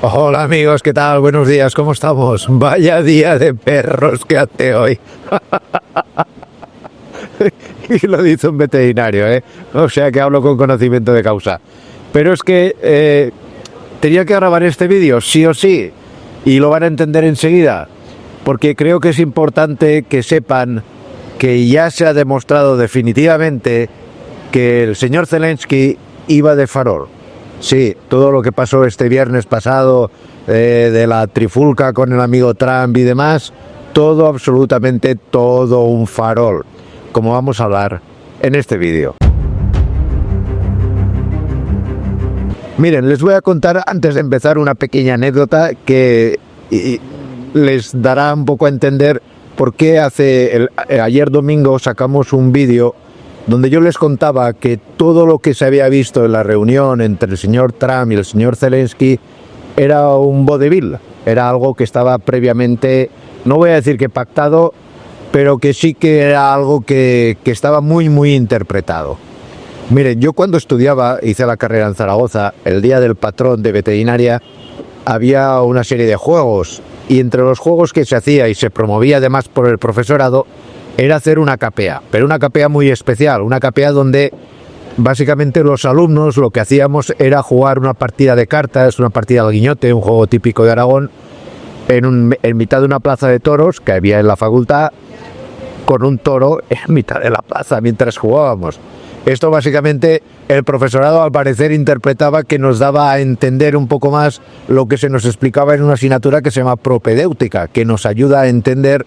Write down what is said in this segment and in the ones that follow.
Hola amigos, ¿qué tal? Buenos días, ¿cómo estamos? Vaya día de perros que hace hoy. Y lo dice un veterinario, ¿eh? O sea que hablo con conocimiento de causa. Pero es que tenía que grabar este vídeo, sí o sí, y lo van a entender enseguida, porque creo que es importante que sepan que ya se ha demostrado definitivamente que el señor Zelensky iba de farol. Sí, todo lo que pasó este viernes pasado, de la trifulca con el amigo Trump y demás, todo, absolutamente todo un farol, como vamos a hablar en este vídeo. Miren, les voy a contar antes de empezar una pequeña anécdota que les dará un poco a entender por qué ayer domingo sacamos un vídeo donde yo les contaba que todo lo que se había visto en la reunión entre el señor Trump y el señor Zelensky era un vodevil, era algo que estaba previamente, no voy a decir que pactado, pero que sí que era algo que estaba muy interpretado. Miren, yo cuando estudiaba, hice la carrera en Zaragoza, el día del patrón de veterinaria, había una serie de juegos, y entre los juegos que se hacía y se promovía además por el profesorado, era hacer una capea, pero una capea muy especial, una capea donde básicamente los alumnos lo que hacíamos era jugar una partida de cartas, una partida al guiñote, un juego típico de Aragón, en mitad de una plaza de toros que había en la facultad, con un toro en mitad de la plaza mientras jugábamos. Esto básicamente el profesorado al parecer interpretaba que nos daba a entender un poco más lo que se nos explicaba en una asignatura que se llama propedéutica, que nos ayuda a entender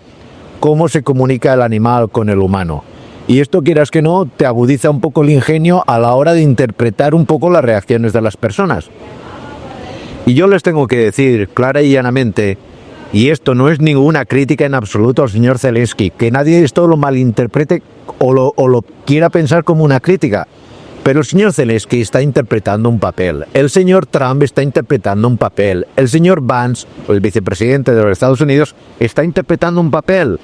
cómo se comunica el animal con el humano. Y esto, quieras que no, te agudiza un poco el ingenio a la hora de interpretar un poco las reacciones de las personas. Y yo les tengo que decir clara y llanamente, y esto no es ninguna crítica en absoluto al señor Zelensky, que nadie esto lo malinterprete o lo quiera pensar como una crítica, pero el señor Zelensky está interpretando un papel, el señor Trump está interpretando un papel, el señor Vance, el vicepresidente de los Estados Unidos, está interpretando un papel.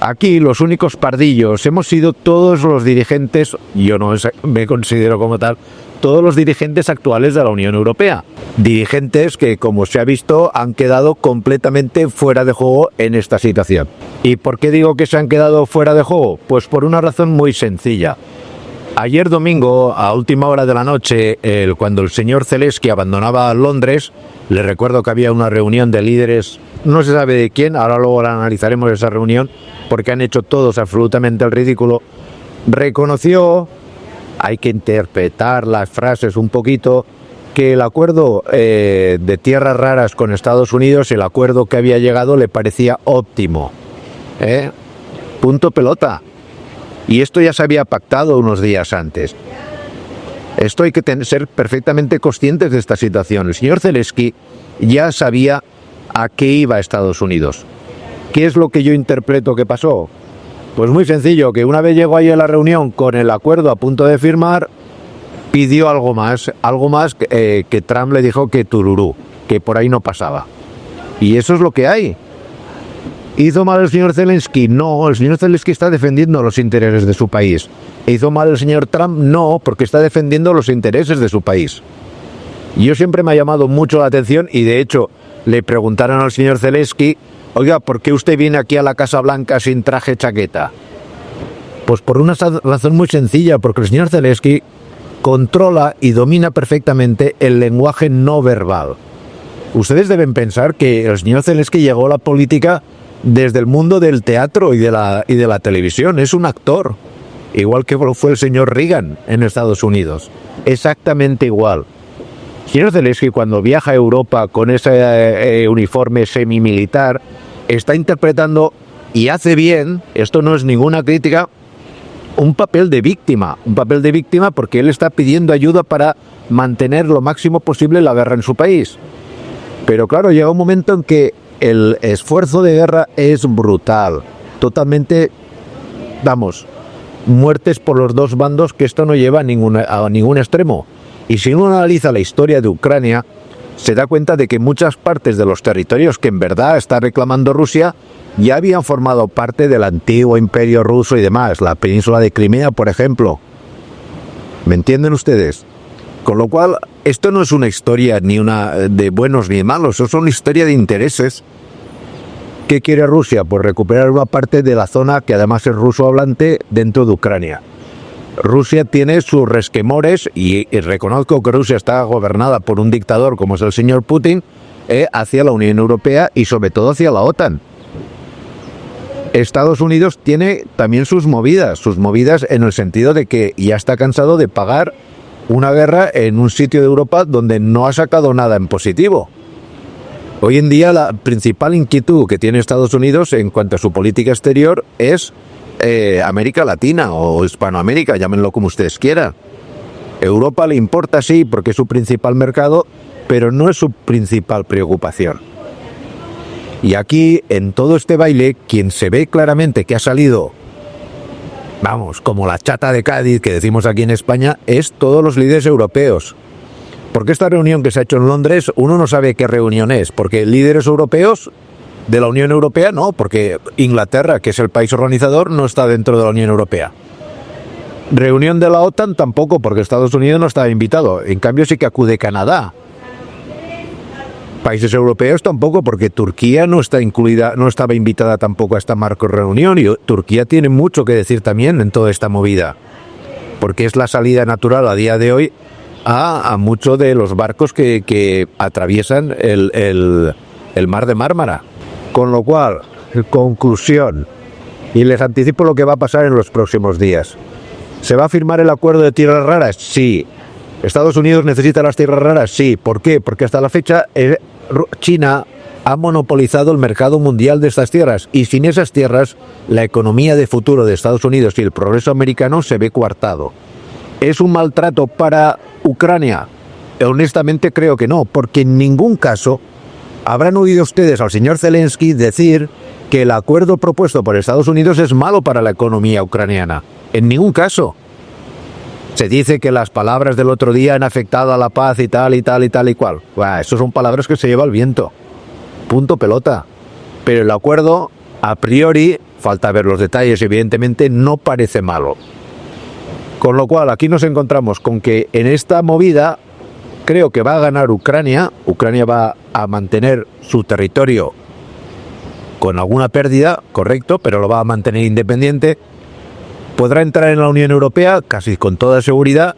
Aquí los únicos pardillos hemos sido todos los dirigentes, yo no me considero como tal, todos los dirigentes actuales de la Unión Europea. Dirigentes que, como se ha visto, han quedado completamente fuera de juego en esta situación. ¿Y por qué digo que se han quedado fuera de juego? Pues por una razón muy sencilla. Ayer domingo, a última hora de la noche, cuando el señor Zelensky abandonaba Londres, les recuerdo que había una reunión de líderes, no se sabe de quién, ahora luego la analizaremos esa reunión, porque han hecho todos absolutamente el ridículo, reconoció, hay que interpretar las frases un poquito, que el acuerdo de tierras raras con Estados Unidos, el acuerdo que había llegado, le parecía óptimo. Punto pelota. Y esto ya se había pactado unos días antes. Esto hay que ser perfectamente conscientes de esta situación. El señor Zelensky ya sabía a qué iba Estados Unidos. ¿Qué es lo que yo interpreto que pasó? Pues muy sencillo, que una vez llegó ahí a la reunión con el acuerdo a punto de firmar, pidió algo más que Trump le dijo que tururú, que por ahí no pasaba. Y eso es lo que hay. ¿Hizo mal el señor Zelensky? No, el señor Zelensky está defendiendo los intereses de su país. ¿Hizo mal el señor Trump? No, porque está defendiendo los intereses de su país. Yo siempre me ha llamado mucho la atención y de hecho le preguntaron al señor Zelensky, oiga, ¿por qué usted viene aquí a la Casa Blanca sin traje chaqueta? Pues por una razón muy sencilla, porque el señor Zelensky controla y domina perfectamente el lenguaje no verbal. Ustedes deben pensar que el señor Zelensky llegó a la política desde el mundo del teatro y de la televisión. Es un actor, igual que fue el señor Reagan en Estados Unidos. Exactamente igual. El señor Zelensky, cuando viaja a Europa con ese uniforme semimilitar, está interpretando, y hace bien, esto no es ninguna crítica, un papel de víctima porque él está pidiendo ayuda para mantener lo máximo posible la guerra en su país. Pero claro, llega un momento en que el esfuerzo de guerra es brutal, totalmente, muertes por los dos bandos, que esto no lleva a ningún extremo. Y si uno analiza la historia de Ucrania, se da cuenta de que muchas partes de los territorios que en verdad está reclamando Rusia ya habían formado parte del antiguo imperio ruso y demás, la península de Crimea, por ejemplo. ¿Me entienden ustedes? Con lo cual, esto no es una historia ni una de buenos ni de malos, es una historia de intereses. ¿Qué quiere Rusia? Pues recuperar una parte de la zona que además es ruso hablante dentro de Ucrania. Rusia tiene sus resquemores y reconozco que Rusia está gobernada por un dictador como es el señor Putin hacia la Unión Europea y sobre todo hacia la OTAN. Estados Unidos tiene también sus movidas en el sentido de que ya está cansado de pagar una guerra en un sitio de Europa donde no ha sacado nada en positivo. Hoy en día la principal inquietud que tiene Estados Unidos en cuanto a su política exterior es América Latina o Hispanoamérica, llámenlo como ustedes quieran. Europa le importa, sí, porque es su principal mercado, pero no es su principal preocupación. Y aquí, en todo este baile, quien se ve claramente que ha salido, vamos, como la chata de Cádiz que decimos aquí en España, es todos los líderes europeos. Porque esta reunión que se ha hecho en Londres, uno no sabe qué reunión es, porque líderes europeos de la Unión Europea no, porque Inglaterra, que es el país organizador, no está dentro de la Unión Europea. Reunión de la OTAN tampoco, porque Estados Unidos no estaba invitado. En cambio sí que acude Canadá. Países europeos tampoco, porque Turquía no está incluida, no estaba invitada tampoco a esta macro reunión, y Turquía tiene mucho que decir también en toda esta movida, porque es la salida natural a día de hoy a muchos de los barcos que atraviesan el mar de Mármara. Con lo cual, conclusión, y les anticipo lo que va a pasar en los próximos días. ¿Se va a firmar el acuerdo de tierras raras? Sí. ¿Estados Unidos necesita las tierras raras? Sí. ¿Por qué? Porque hasta la fecha China ha monopolizado el mercado mundial de estas tierras, y sin esas tierras la economía de futuro de Estados Unidos y el progreso americano se ve coartado. ¿Es un maltrato para Ucrania? Honestamente creo que no, porque en ningún caso habrán oído ustedes al señor Zelensky decir que el acuerdo propuesto por Estados Unidos es malo para la economía ucraniana. En ningún caso. Se dice que las palabras del otro día han afectado a la paz y tal y tal y tal y cual. Eso son palabras que se lleva el viento. Punto pelota. Pero el acuerdo, a priori, falta ver los detalles, evidentemente, no parece malo. Con lo cual, aquí nos encontramos con que en esta movida creo que va a ganar Ucrania. Ucrania va a mantener su territorio con alguna pérdida, correcto, pero lo va a mantener independiente. Podrá entrar en la Unión Europea, casi con toda seguridad.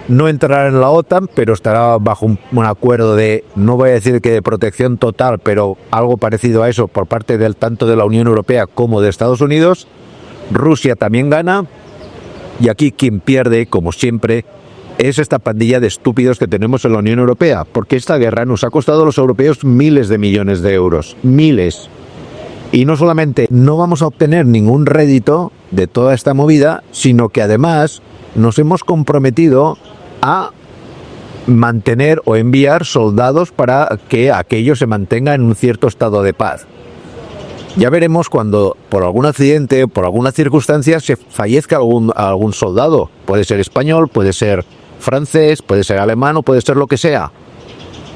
No entrará en la OTAN, pero estará bajo un acuerdo de, no voy a decir que de protección total, pero algo parecido a eso por parte del tanto de la Unión Europea como de Estados Unidos. Rusia también gana. Y aquí quien pierde, como siempre, es esta pandilla de estúpidos que tenemos en la Unión Europea, porque esta guerra nos ha costado a los europeos miles de millones de euros, miles. Y no solamente no vamos a obtener ningún rédito de toda esta movida, sino que además nos hemos comprometido a mantener o enviar soldados para que aquello se mantenga en un cierto estado de paz. Ya veremos cuando por algún accidente, por alguna circunstancia, se fallezca algún soldado. Puede ser español, puede ser francés, puede ser alemán o puede ser lo que sea.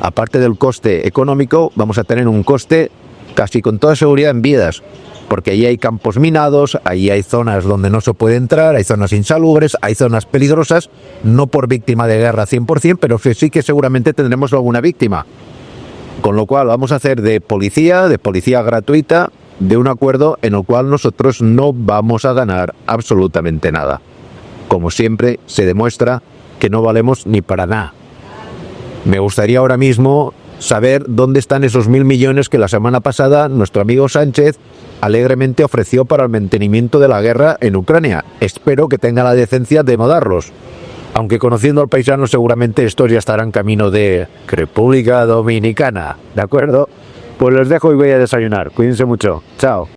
Aparte del coste económico, vamos a tener un coste casi con toda seguridad en vidas, porque allí hay campos minados, allí hay zonas donde no se puede entrar, hay zonas insalubres, hay zonas peligrosas, no por víctima de guerra 100%, pero sí que seguramente tendremos alguna víctima. Con lo cual vamos a hacer de policía gratuita, de un acuerdo en el cual nosotros no vamos a ganar absolutamente nada. Como siempre, se demuestra que no valemos ni para nada. Me gustaría ahora mismo saber dónde están esos 1.000 millones que la semana pasada nuestro amigo Sánchez alegremente ofreció para el mantenimiento de la guerra en Ucrania. Espero que tenga la decencia de no darlos. Aunque conociendo al paisano seguramente estos ya estarán camino de República Dominicana. ¿De acuerdo? Pues les dejo y voy a desayunar. Cuídense mucho. Chao.